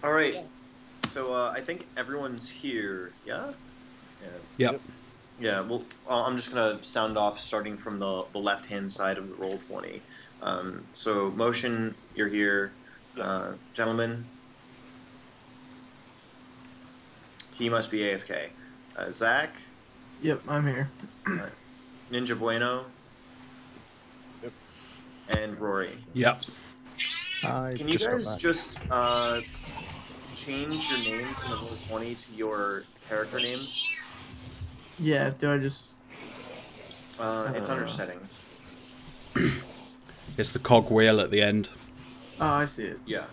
All right. So I think everyone's here. Yeah. Yeah. Yep. Yeah. Well, I'm just gonna sound off, starting from the left-hand side of the roll 20. So motion, you're here. Yes. Gentlemen, he must be AFK. Zach. Yep, I'm here. Ninja Bueno. Yep. And Rory. Yep. Can you guys just change your names in the roll 20 to your character names? Yeah, do I just... It's under settings. It's the cog wheel at the end. Oh, I see it. Yeah.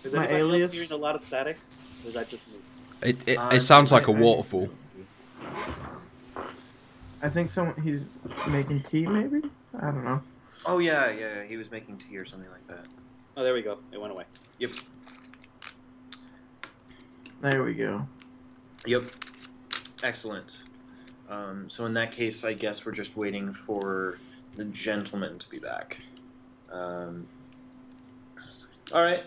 Is My anybody alias? else hearing a lot of static? Or is that just me? It sounds like a waterfall. I think he's making tea, maybe? I don't know. Oh, yeah, he was making tea or something like that. Oh, there we go. It went away. Yep. There we go. Yep. Excellent. So in that case, I guess we're just waiting for the gentleman to be back. All right.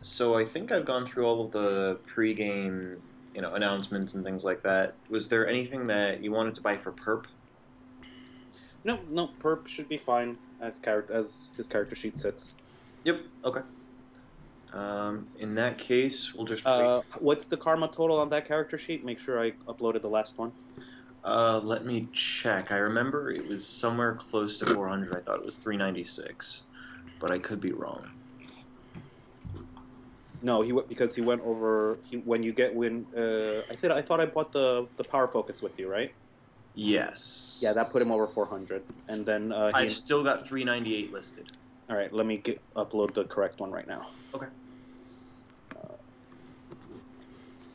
So I think I've gone through all of the pre-game, announcements and things like that. Was there anything that you wanted to buy for Purp? No, Purp should be fine as his character sheet sits. Yep. Okay. In that case, we'll just wait. What's the karma total on that character sheet? Make sure I uploaded the last one. Let me check. I remember it was somewhere close to 400. I thought it was 396, but I could be wrong. No, because he went over. I thought I bought the power focus with you, right? Yes. Yeah, that put him over 400, and then I've still got 398 listed. All right, let me upload the correct one right now. Okay.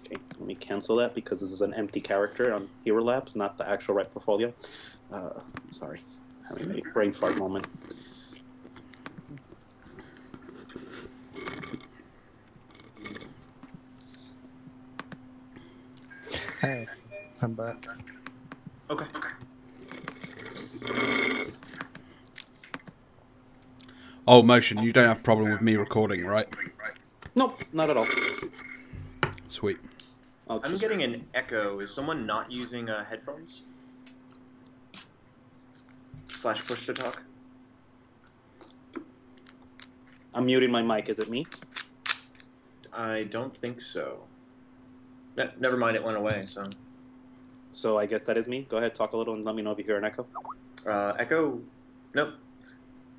Okay, let me cancel that because this is an empty character on Hero Labs, not the actual right portfolio. Sorry, having a brain fart moment. Hey, I'm back. Okay. Oh, Motion, you don't have a problem with me recording, right? Nope, not at all. Sweet. I'm getting an echo. Is someone not using headphones? / push to talk? I'm muting my mic. Is it me? I don't think so. Never mind, it went away, so... So I guess that is me. Go ahead, talk a little, and let me know if you hear an echo. Echo? Nope.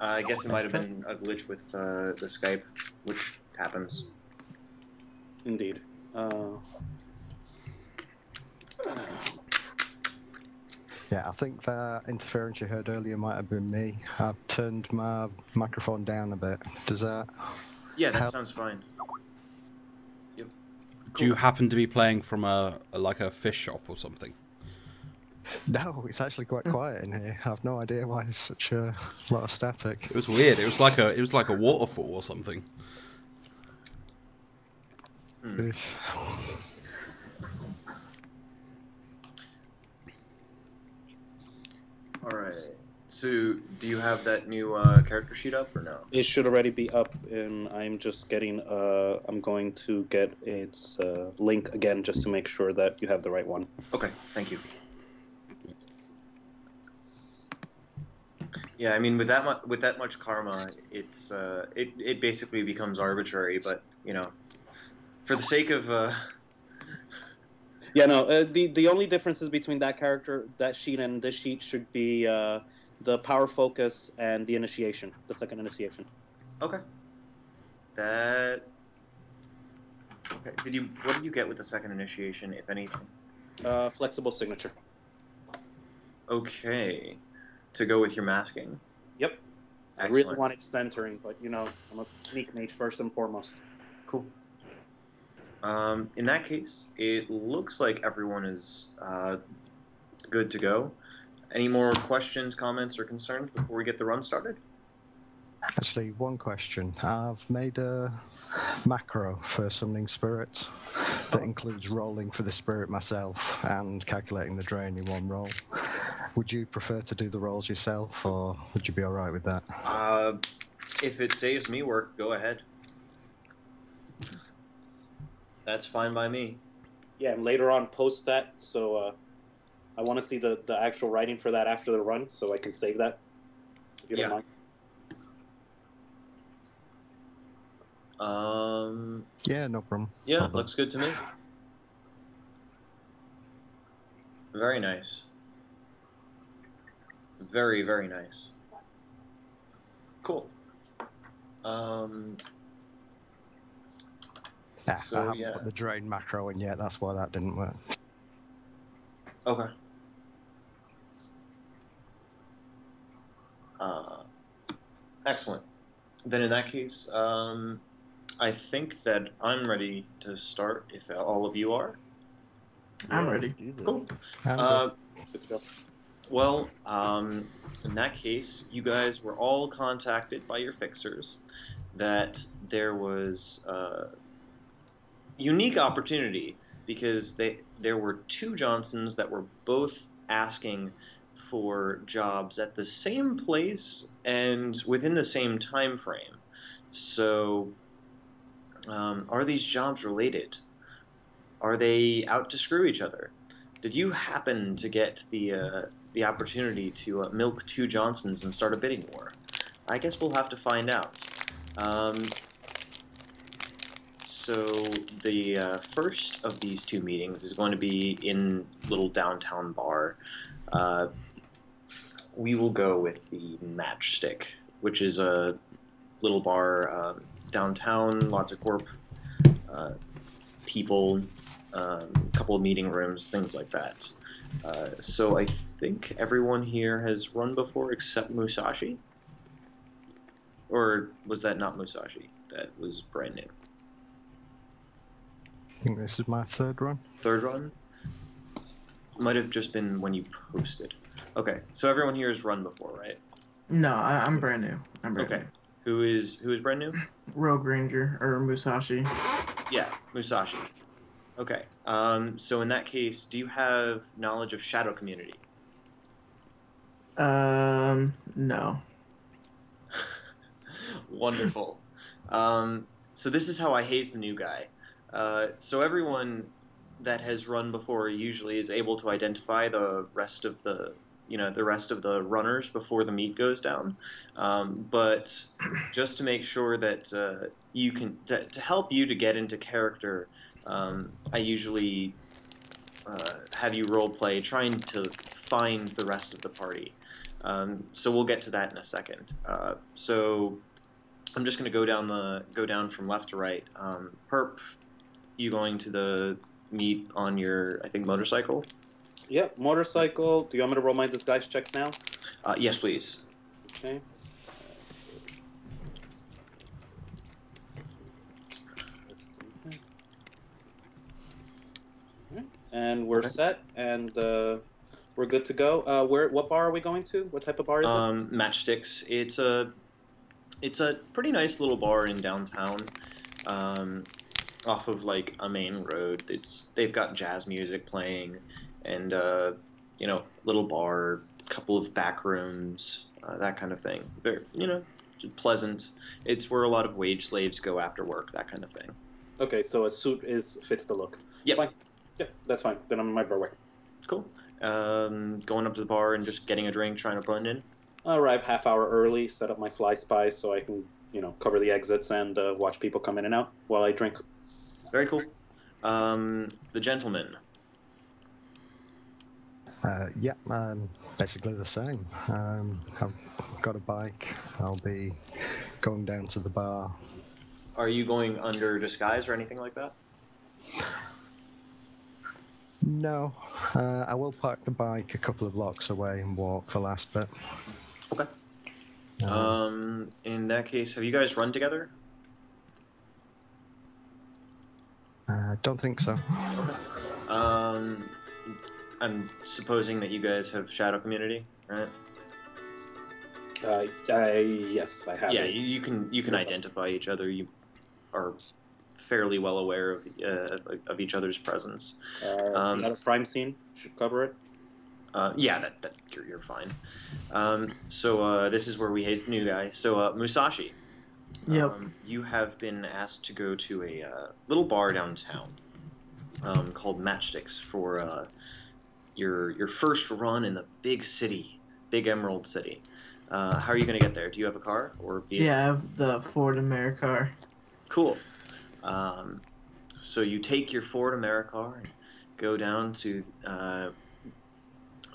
I guess it might have been a glitch with the Skype, which happens. Indeed. Yeah, I think that interference you heard earlier might have been me. I've turned my microphone down a bit. Does that... Yeah, that sounds fine. Yep. Do you happen to be playing from like a fish shop or something? No, it's actually quite quiet in here. I have no idea why there's such a lot of static. It was weird. It was like a waterfall or something. Alright. So, do you have that new character sheet up or no? It should already be up, and I'm just getting. I'm going to get its link again just to make sure that you have the right one. Okay, thank you. Yeah, I mean, with that much karma, it's it basically becomes arbitrary. But for the sake of Yeah, no. The only differences between that sheet, and this sheet should be the power focus and the initiation, the second initiation. Okay. Okay. What did you get with the second initiation, if anything? Flexible signature. Okay. To go with your masking. Yep. Excellent. I really wanted centering, but I'm a sneak mage first and foremost. Cool. In that case, it looks like everyone is good to go. Any more questions, comments, or concerns before we get the run started? Actually, one question. I've made a macro for summoning spirits that includes rolling for the spirit myself and calculating the drain in one roll. Would you prefer to do the rolls yourself, or would you be alright with that? If it saves me work, go ahead. That's fine by me. Yeah, and later on post that. So I want to see the actual writing for that after the run, so I can save that. If you don't mind. Yeah, no problem. Yeah, Hold on. looks good to me. Very nice. Very, very nice. Cool. Yeah, So, I haven't yeah. put the drain macro in yet. That's why that didn't work. Okay. Excellent. Then in that case, I think that I'm ready to start, if all of you are. I'm ready. Do this. Cool. Andrew. Good to go. Well, in that case, you guys were all contacted by your fixers that there was a unique opportunity because there were two Johnsons that were both asking for jobs at the same place and within the same time frame. So, are these jobs related? Are they out to screw each other? Did you happen to get the opportunity to milk two Johnsons and start a bidding war? I guess we'll have to find out. So the first of these two meetings is going to be in little downtown bar. We will go with the Matchstick, which is a little bar downtown, lots of corp people, a couple of meeting rooms, things like that. So I think everyone here has run before except Musashi? Or was that not Musashi? That was brand new. I think this is my third run. Third run? Might have just been when you posted. Okay, so everyone here has run before, right? No, I'm brand new. I'm brand Okay. new. Who is brand new? Rogue Ranger or Musashi. Yeah, Musashi. Okay. So in that case, do you have knowledge of Shadow Community? No. Wonderful. So this is how I haze the new guy. So everyone that has run before usually is able to identify the rest of the runners before the meet goes down. But just to make sure that you can to help you to get into character, I usually have you role play trying to find the rest of the party. So we'll get to that in a second. So I'm just going to go down from left to right. Purp, you going to the meet on your, I think, motorcycle? Yep, motorcycle. Do you want me to roll my disguise checks now? Yes, please. Okay. Let's do that. Alright, and we're Okay. set, and we're good to go. What bar are we going to? What type of bar is it? Matchsticks. It's a pretty nice little bar in downtown, off of like a main road. They've got jazz music playing, and little bar, couple of back rooms, that kind of thing. Very, pleasant. It's where a lot of wage slaves go after work, that kind of thing. Okay, so a suit fits the look. Yep. Fine. Yep, that's fine. Then I'm on my way. Cool. Going up to the bar and just getting a drink, trying to blend in. I'll arrive half hour early, set up my fly spy so I can, cover the exits and watch people come in and out while I drink. Very cool. The gentleman. Yeah, basically the same. I've got a bike. I'll be going down to the bar. Are you going under disguise or anything like that? No, I will park the bike a couple of blocks away and walk the last bit. Okay. In that case, have you guys run together? Don't think so. Okay. I'm supposing that you guys have Shadow Community, right? Yes, I have. Yeah, it. you can identify each other. You are fairly well aware of each other's presence. Seattle crime scene should cover it. Yeah, that you're fine. So this is where we haze the new guy. So Musashi, Yep. You have been asked to go to a little bar downtown called Matchsticks for your first run in the big city, big Emerald City. How are you going to get there? Do you have a car or vehicle? Yeah, I have the Ford Americar. Cool. Um, so you take your Ford Americar and go down to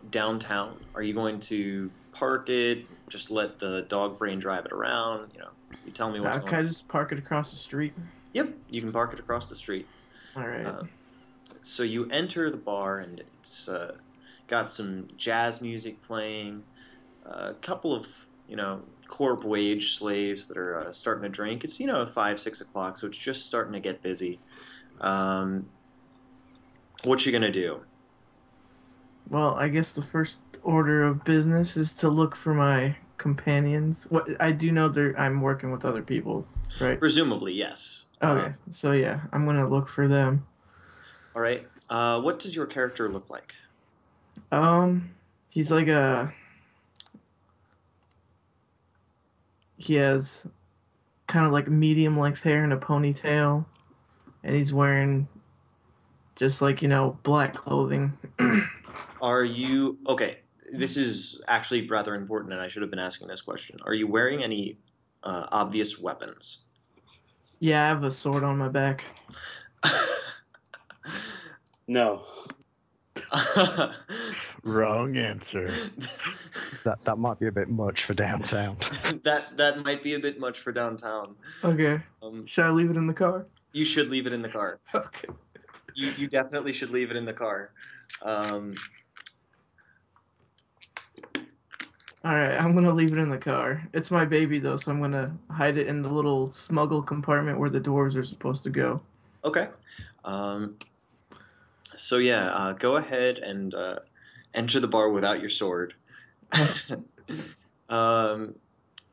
downtown. Are you going to park it? Just let the dog brain drive it around? You tell me what's going Can I on. just park it across the street? Yep, you can park it across the street. All right. So you enter the bar and it's got some jazz music playing, a couple of corp wage slaves that are starting to drink. It's 5, 6 o'clock, so it's just starting to get busy. What you gonna do? Well, I guess the first order of business is to look for my companions. What I do know, I'm working with other people, right? Presumably, yes. Okay, so yeah, I'm gonna look for them. All right. What does your character look like? He's like he has kind of like medium length hair and a ponytail, and he's wearing just like black clothing. Are you okay? This is actually rather important, and I should have been asking this question. Are you wearing any obvious weapons? Yeah, I have a sword on my back. No. Wrong answer. That might be a bit much for downtown. that might be a bit much for downtown. Okay. Should I leave it in the car? You should leave it in the car. Okay. You definitely should leave it in the car. All right, I'm gonna leave it in the car. It's my baby though, so I'm gonna hide it in the little smuggle compartment where the dwarves are supposed to go. Okay. So yeah, go ahead and enter the bar without your sword.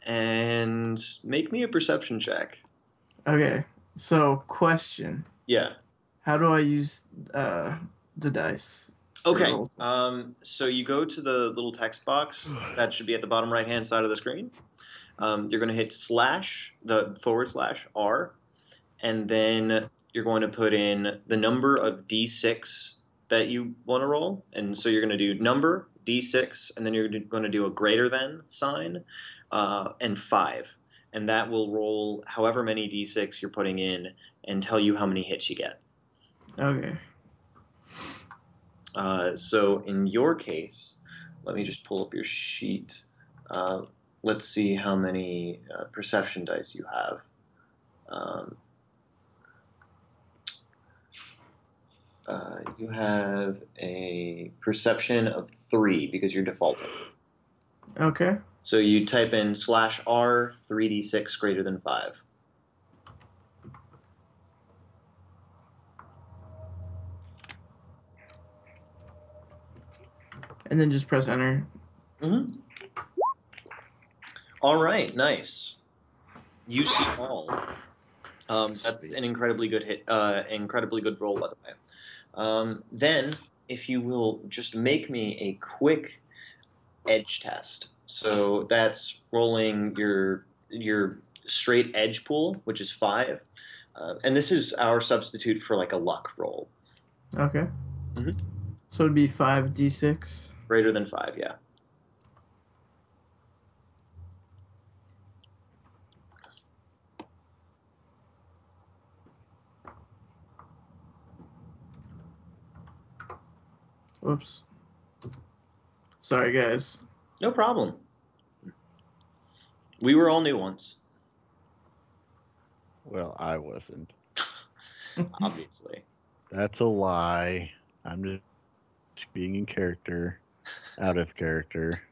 And make me a perception check. Okay. So, question. Yeah. How do I use the dice? Okay. So you go to the little text box that should be at the bottom right-hand side of the screen. You're going to hit /R, and then you're going to put in the number of D6 that you want to roll. And so you're going to do number, D6, and then you're going to do a greater than sign, and 5. And that will roll however many D6 you're putting in and tell you how many hits you get. Okay. So in your case, let me just pull up your sheet. Let's see how many perception dice you have. You have a perception of 3 because you're defaulting. Okay. So you type in /R 3d6 greater than 5. And then just press enter. Mm-hmm. All right, nice. You see all. That's an incredibly good hit. Incredibly good roll, by the way. Then, if you will, just make me a quick edge test. So that's rolling your straight edge pool, which is 5, and this is our substitute for like a luck roll. Okay. Mm-hmm. So it'd be 5d6. Greater than 5, yeah. Whoops. Sorry, guys. No problem. We were all new once. Well, I wasn't. Obviously. That's a lie. I'm just being in character, out of character.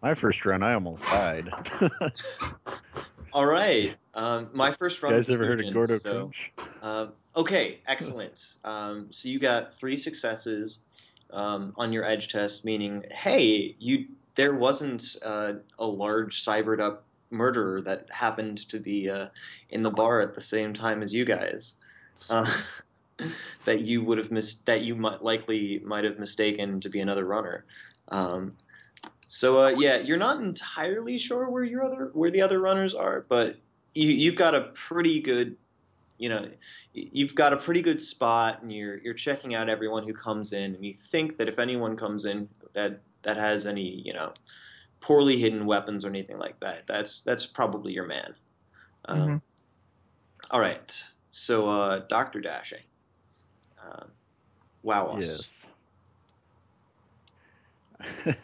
My first run, I almost died. All right. My first run. You guys was ever heard of Fusion, Gordo so, Crunch? okay, excellent. So you got 3 successes on your edge test, meaning, hey, there wasn't a large cybered up murderer that happened to be in the bar at the same time as you guys. That you would have that you might have mistaken to be another runner. So yeah, you're not entirely sure where the other runners are, but you've got a pretty good, you know, you've got a pretty good spot, and you're checking out everyone who comes in, and you think that if anyone comes in that has any, poorly hidden weapons or anything like that, that's probably your man. Mm-hmm. All right, so Dr. Dashing, wow us. Yes.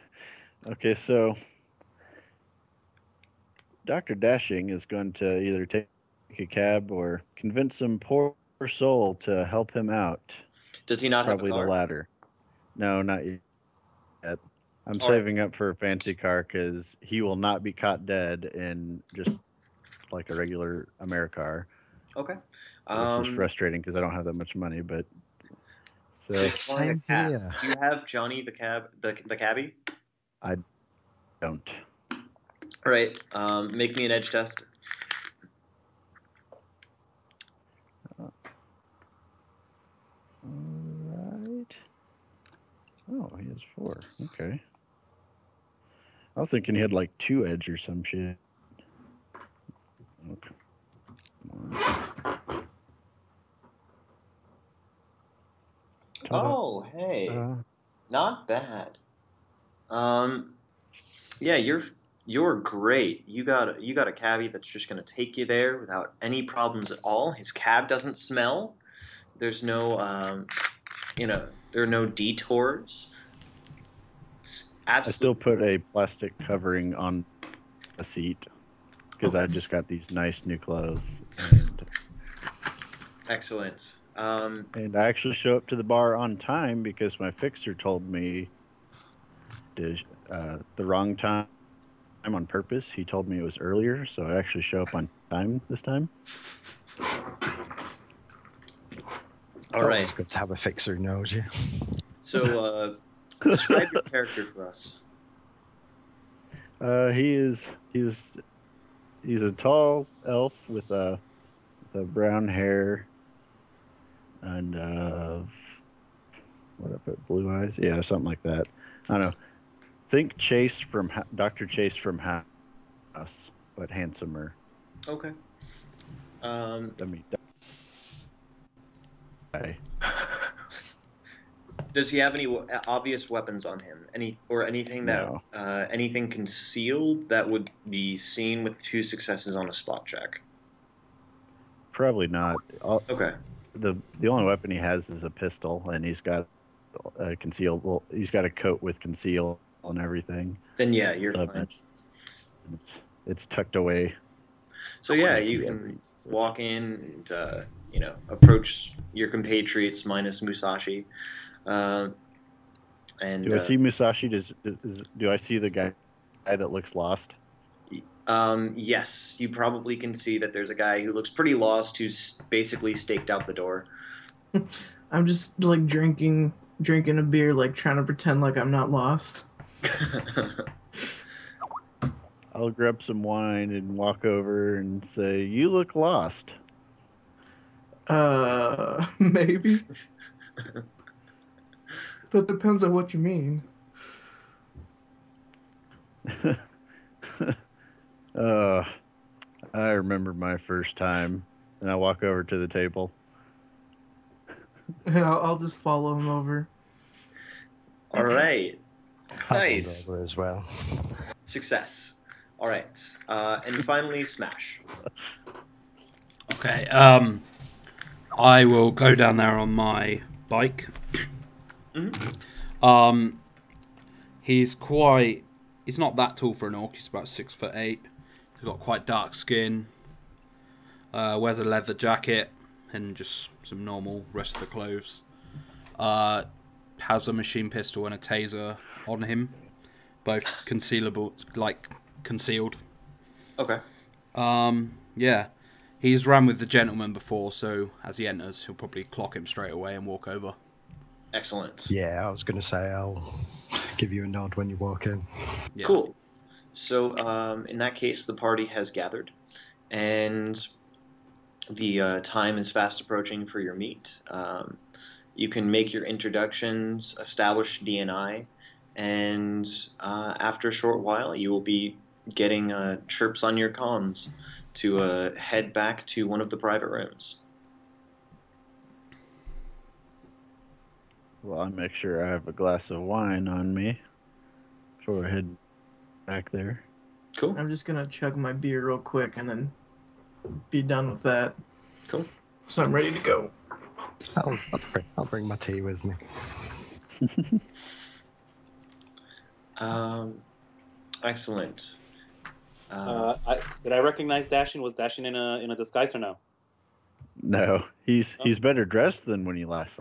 Okay, so Dr. Dashing is going to either take a cab or convince some poor soul to help him out. Does he not have a Probably the car? latter. No, not yet. I'm All right. saving up for a fancy car because he will not be caught dead in just like a regular Americar, Okay. which is frustrating because I don't have that much money. But so Wanting a Same cab. here. Do you have Johnny the cabbie? I don't. All right. Make me an edge test. All right. Oh, he has 4. Okay. I was thinking he had like 2 edge or some shit. Okay. Oh, hey, not bad. Yeah, you're great. You got a cabbie that's just gonna take you there without any problems at all. His cab doesn't smell. There's no there are no detours. It's I still absolutely put a plastic covering on the seat because I just got these nice new clothes. excellent. And I actually show up to the bar on time because my fixer told me the wrong time on purpose. He told me it was earlier, so I actually show up on time this time. All right. It's good to have a fixer who knows you. So, describe your character for us. He's a tall elf with brown hair and what I put, blue eyes, yeah, something like that. I don't know. Think Chase from Dr. Chase from House, but handsomer. Okay. I mean, Does he have any obvious weapons on him? Anything that No. anything concealed that would be seen with 2 successes on a spot check? Probably not. Okay. The only weapon he has is a pistol, and he's got a concealed. Well, he's got a coat with conceal and everything. Then yeah, you're So fine. it's tucked away. So yeah, you can walk in and approach your compatriots minus Musashi. And Do I see Musashi? Do I see the guy that looks lost? yes, you probably can see that there's a guy who looks pretty lost who's basically staked out the door. I'm just like drinking a beer, like trying to pretend like I'm not lost. I'll grab some wine and walk over and say, "You look lost." Maybe. That depends on what you mean. I remember my first time, and I walk over to the table. And I'll just follow him over. All right. I'll Nice. wander over as well. Success. All right. And finally, Smash. Okay. I will go down there on my bike. Mm-hmm. He's not that tall for an orc. He's about 6'8". He's got quite dark skin. Wears a leather jacket and just some normal rest of the clothes. Has a machine pistol and a taser on him, both concealable, like concealed. Okay. Yeah. He's ran with the gentleman before, so as he enters, he'll probably clock him straight away and walk over. Excellent. Yeah, I was going to say I'll give you a nod when you walk in. Yeah. Cool. So in that case, the party has gathered, and the time is fast approaching for your meet. You can make your introductions, establish DNI, and after a short while, you will be getting chirps on your comms to head back to one of the private rooms. Well, I make sure I have a glass of wine on me before I head back there. Cool. I'm just gonna chug my beer real quick and then be done with that. Cool. So I'm ready to go. I'll bring my tea with me. Excellent. Did I recognize Dashin? Was Dashin in a disguise or no? No, he's better dressed than when you last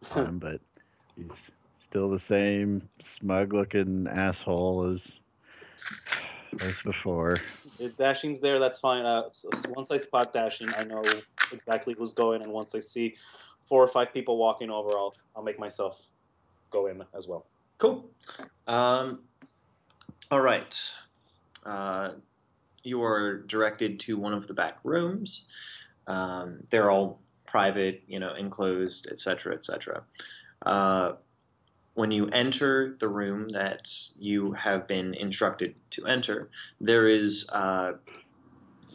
saw him, but he's still the same smug-looking asshole as before. If Dashin's there, that's fine. So once I spot Dashin, I know exactly who's going, and once I see 4 or 5 people walking over, I'll make myself go in as well. Cool. All right. You are directed to one of the back rooms. They're all private, enclosed, etc., etc. When you enter the room that you have been instructed to enter, there is a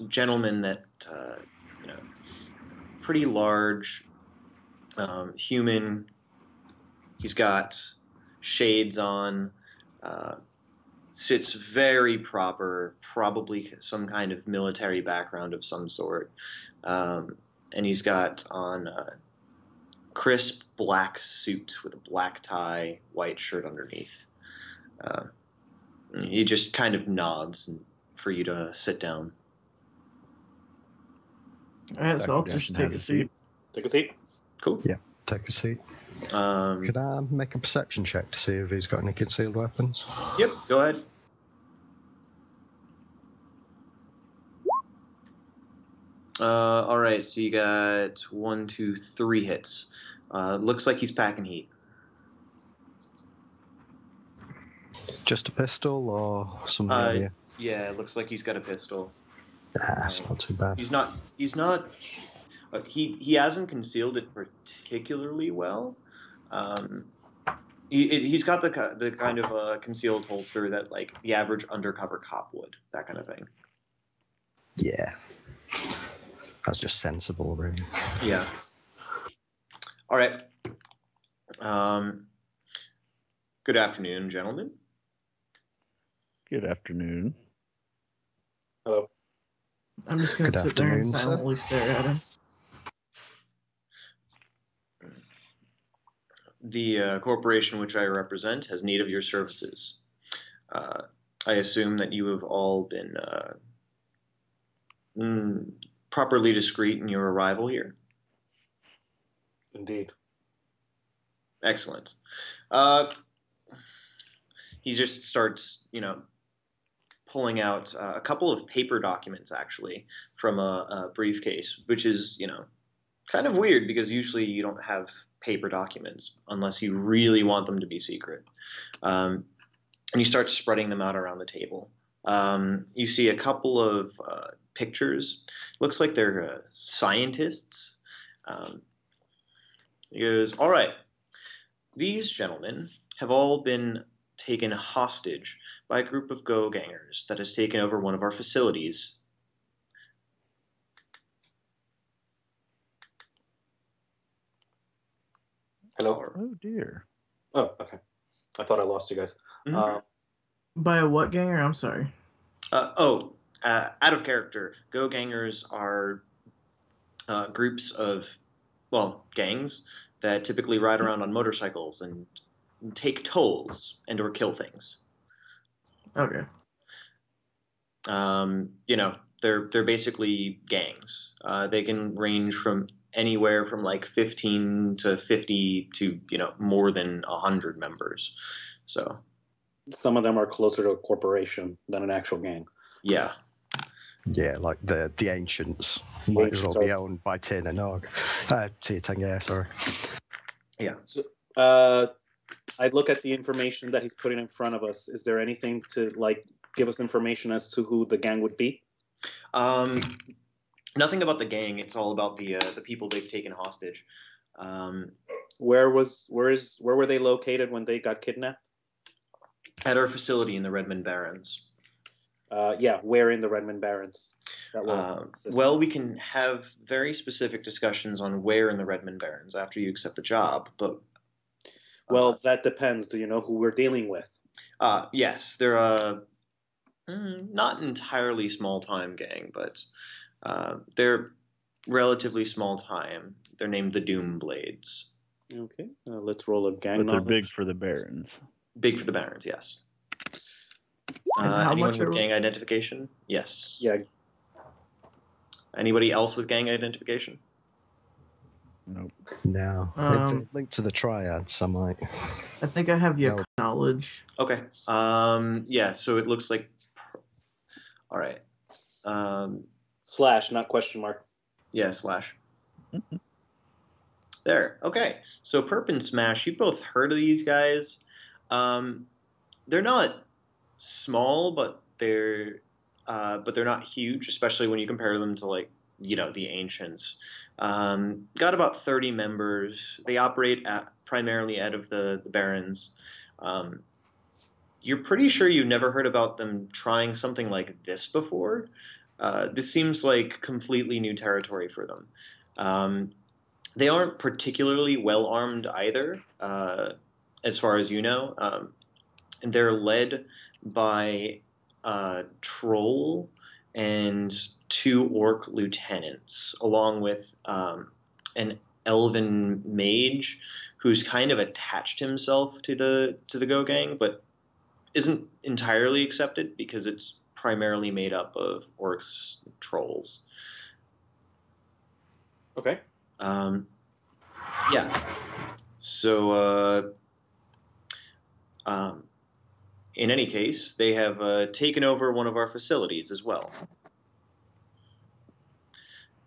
gentleman that, pretty large, human. He's got shades on, sits very proper, probably some kind of military background of some sort. And he's got on a crisp black suit with a black tie, white shirt underneath. He just kind of nods for you to sit down. All right, so I'll Dr. just Dashin take has a seat. Take a seat. Cool. Yeah, take a seat. Could I make a perception check to see if he's got any concealed weapons? Yep, go ahead. All right, so you got 1, 2, 3 hits. Looks like he's packing heat. Just a pistol or something heavier? Yeah, it looks like he's got a pistol. That's not too bad. He's not. He hasn't concealed it particularly well. He's got the kind of concealed holster that like the average undercover cop would, that kind of thing. Yeah. That's just sensible, really. Yeah. All right. Good afternoon, gentlemen. Good afternoon. Hello. I'm just gonna Good sit there and afternoon, sir. silently stare at him. The corporation which I represent has need of your services. I assume that you have all been properly discreet in your arrival here. Indeed. Excellent. He just starts, pulling out a couple of paper documents, actually, from a briefcase, which is, kind of weird because usually you don't have paper documents unless you really want them to be secret. And he starts spreading them out around the table. You see a couple of pictures. Looks like they're scientists. He goes, all right, these gentlemen have all been taken hostage by a group of go-gangers that has taken over one of our facilities. Hello. Oh dear. Oh, okay. I thought I lost you guys. Mhm. By a what ganger? I'm sorry. Out of character. Go-gangers are groups of, gangs that typically ride around on motorcycles and take tolls and or kill things. Okay. They're basically gangs. They can range from anywhere from like 15 to 50 to more than 100 members. So Some of them are closer to a corporation than an actual gang. yeah. Yeah, like the ancients The might as well ancients be owned by Tin and Og. Tanga, sorry. Yeah. So, I look at the information that he's putting in front of us. Is there anything to give us information as to who the gang would be? Nothing about the gang. It's all about the people they've taken hostage. Where were they located when they got kidnapped? At our facility in the Redmond Barrens. Yeah, where in the Redmond Barrens? That will Well, we can have very specific discussions on where in the Redmond Barrens after you accept the job, but... well, that depends. Do you know who we're dealing with? Yes, they're a not entirely small-time gang, but they're relatively small-time. They're named the Doom Blades. Okay, let's roll a gang But they're knowledge. big for the Barons. Big for the Barons, yes. And how Anyone much with are we- gang identification? Yes. Yeah. Anybody else with gang identification? Nope. No. If they link to the triads, I might. I think I have your No. knowledge. Okay. Yeah, so it looks like... All right. Slash, not question mark. Yeah, slash. There. Okay. So Purp and Smash, you both heard of these guys. They're not small, but they're not huge, especially when you compare them to, like, the Ancients. Got about 30 members. They operate primarily out of the Barrens. You're pretty sure you've never heard about them trying something like this before. This seems like completely new territory for them. They aren't particularly well armed either, as far as you know. And they're led by a troll and 2 orc lieutenants, along with an elven mage who's kind of attached himself to the Go Gang, but isn't entirely accepted because it's primarily made up of orcs and trolls. Okay. Yeah. So, in any case, they have taken over one of our facilities as well.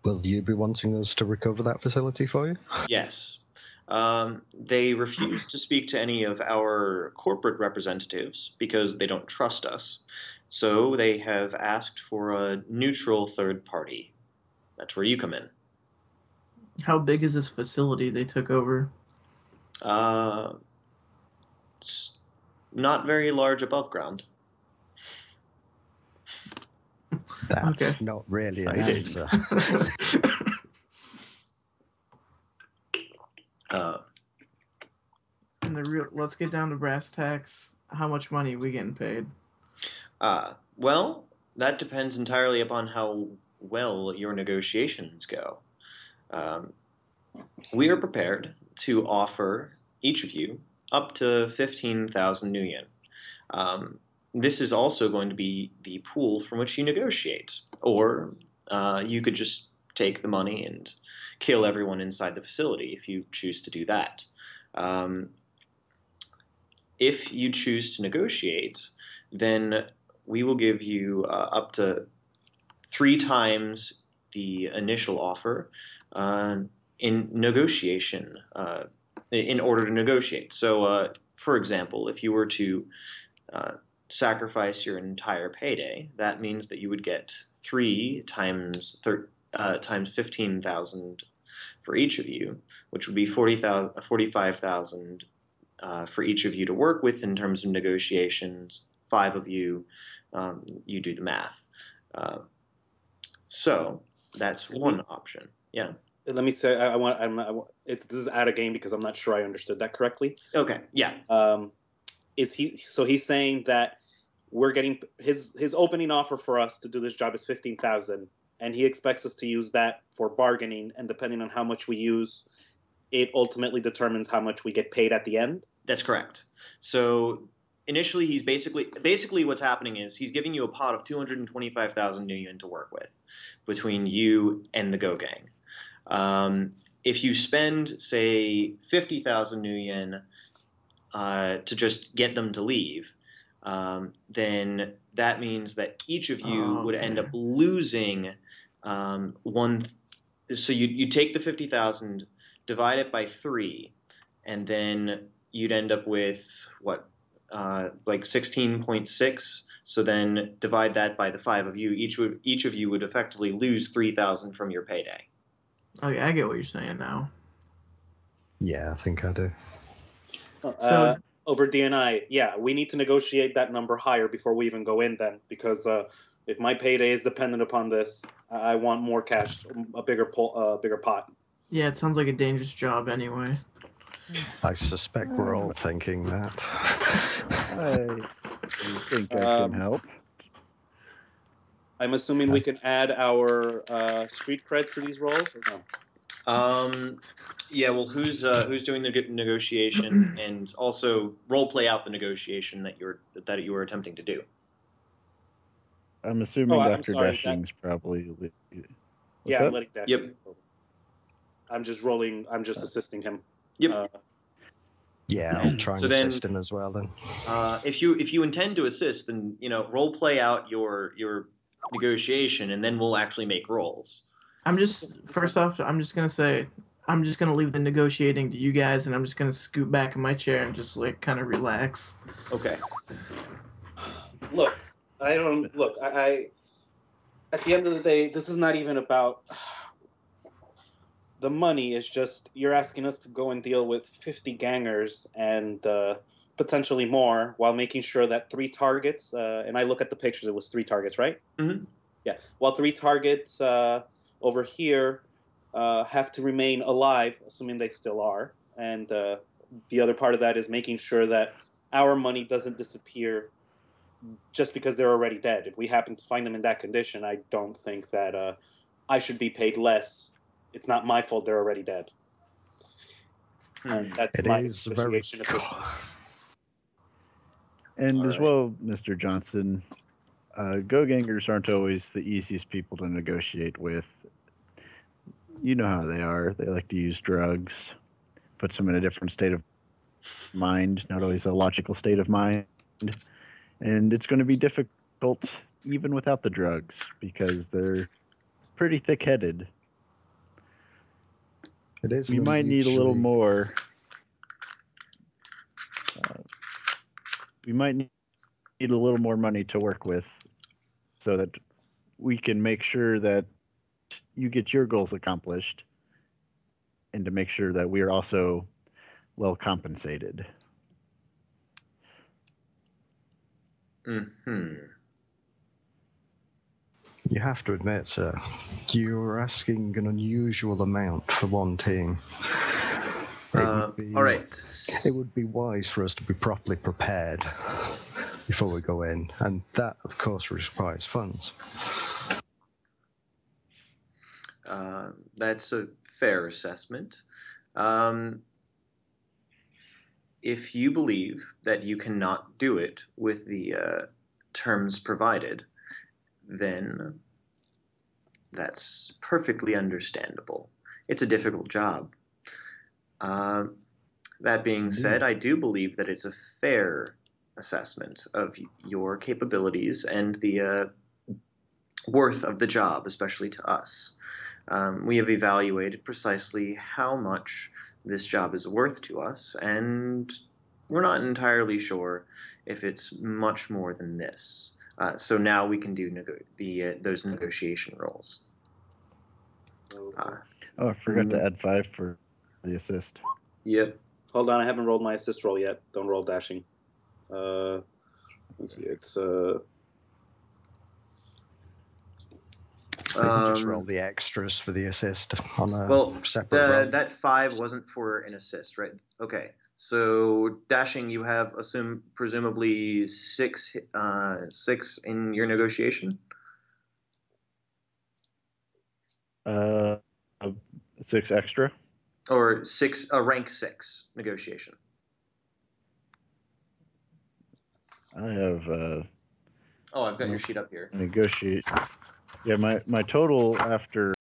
Will you be wanting us to recover that facility for you? Yes. They refuse to speak to any of our corporate representatives because they don't trust us. So they have asked for a neutral third party. That's where you come in. How big is this facility they took over? It's not very large above ground. That's Okay. not really an Exciting. answer. And let's get down to brass tacks. How much money are we getting paid? Well, that depends entirely upon how well your negotiations go. We are prepared to offer each of you up to 15,000 new yen. This is also going to be the pool from which you negotiate. Or you could just take the money and kill everyone inside the facility if you choose to do that. If you choose to negotiate, then we will give you up to 3 times the initial offer in negotiation, in order to negotiate. So, for example, if you were to sacrifice your entire payday, that means that you would get 3 times 15,000 for each of you, which would be 45,000 for each of you to work with in terms of negotiations. 5 of you, you do the math. So that's one option. Yeah. Let me say, this is out of game because I'm not sure I understood that correctly. Okay. Yeah. He's saying that we're getting his opening offer for us to do this job is 15,000, and he expects us to use that for bargaining, and depending on how much we use, it ultimately determines how much we get paid at the end. That's correct. So initially, he's basically what's happening is he's giving you a pot of 225,000 new yen to work with between you and the Go Gang. If you spend, say, 50,000 new yen to just get them to leave, then that means that each of you would end up losing one. So you take the 50,000, divide it by 3, and then you'd end up with what, like 16.6. So then divide that by the 5 of you. Each of you would effectively lose 3,000 from your payday. Okay, I get what you're saying now. Yeah, I think I do. So Over DNI, yeah, we need to negotiate that number higher before we even go in then, because if my payday is dependent upon this, I want more cash, a bigger pot. Yeah, it sounds like a dangerous job anyway. I suspect we're all thinking that. I think I can help. I'm assuming we can add our street cred to these rolls, or no? Yeah. Well, who's doing the negotiation, and also role play out the negotiation that you were attempting to do. I'm assuming I'm Dr. sorry, Dashing's probably. Yeah, I'm letting that. Yep. I'm just rolling. I'm just assisting him. Yep. Yeah, I'll try and So then- assist him as well then. If you intend to assist, then role play out your negotiation, and then we'll actually make rolls. First off, I'm just gonna leave the negotiating to you guys, and I'm just gonna scoot back in my chair and just like kind of relax. Okay. Look, I at the end of the day, this is not even about the money. Is just you're asking us to go and deal with 50 gangers and potentially more, while making sure that 3 targets. And I look at the pictures; it was 3 targets, right? Mm-hmm. Yeah. While 3 targets over here have to remain alive, assuming they still are, and the other part of that is making sure that our money doesn't disappear just because they're already dead. If we happen to find them in that condition, I don't think that I should be paid less. It's not my fault they're already dead. And that's It my is negotiation assistance. And All as right. well, Mr. Johnson, go gangers aren't always the easiest people to negotiate with. You know how they are. They like to use drugs, puts them in a different state of mind, not always a logical state of mind. And it's going to be difficult even without the drugs because they're pretty thick-headed. It is. We might need a little more. We might need a little more money to work with so that we can make sure that you get your goals accomplished and to make sure that we are also well compensated. Mm-hmm. You have to admit, sir, you're asking an unusual amount for one team. All right. It would be wise for us to be properly prepared before we go in, and that, of course, requires funds. That's a fair assessment. If you believe that you cannot do it with the terms provided, then that's perfectly understandable. It's a difficult job. That being said, I do believe that it's a fair assessment of your capabilities and the worth of the job, especially to us. We have evaluated precisely how much this job is worth to us, and we're not entirely sure if it's much more than this. So now we can do those negotiation rolls. Oh, I forgot to add 5 for the assist. Yep. Hold on, I haven't rolled my assist roll yet. Don't roll dashing. Let's see, it's We can just roll the extras for the assist on a separate roll. That 5 wasn't for an assist, right? Okay. So dashing, you have presumably 6 in your negotiation. 6 extra. Or 6, rank 6 negotiation. I have Oh, I've got your sheet up here. negotiate. Yeah, my total after